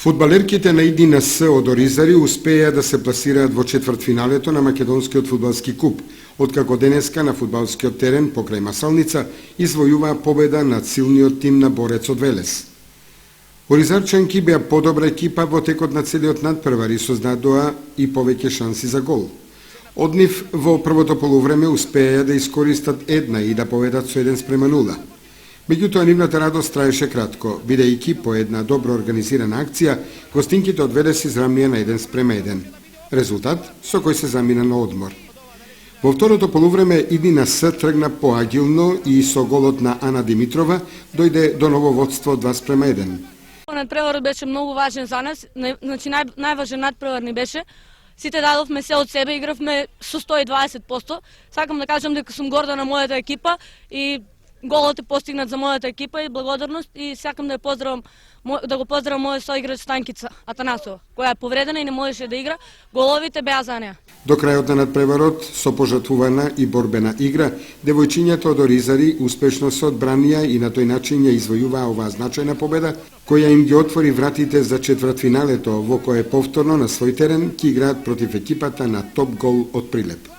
Фудбалерките на ИДНС од Оризари успеа да се пласираат во четвртфиналето на Македонскиот фудбалски куп, откако денеска на фудбалскиот терен покрај Масалница извојуваа победа над силниот тим на Борец од Велес. Оризарчанки беа подобра екипа во текот на целиот надпревар и создадоа и повеќе шанси за гол. Од нив во првото полувреме успеа да искористат една и да победат со 1:0. Меѓутоа, нивната радост траеше кратко, бидејќи по една добро организирана акција, гостинките од Велес израмнија на 1:1. Резултат со кој се замина на одмор. Во второто полувреме ИДНС тргна поагилно и со голот на Ана Димитрова дојде до ново водство 2:1. Надпреварот беше многу важен за нас, значи најважен надпревар ни беше. Сите дадовме се од себе, игравме со 120%. Сакам да кажам дека сум горда на мојата екипа и голот е постигнат за мојата екипа и благодарност, и сакам да го поздравам мојот соиграч Станкица Атанасова, која е повредена и не можеше да игра. Головите беа за неа. До крајот на надпреварот, со пожртвувана и борбена игра, девојчињата од Оризари успешно се одбранија и на тој начин ја извојуваа оваа значајна победа, која им ги отвори вратите за четвртфиналето, во кое повторно на свој терен ќе играат против екипата на Топ Гол од Прилеп.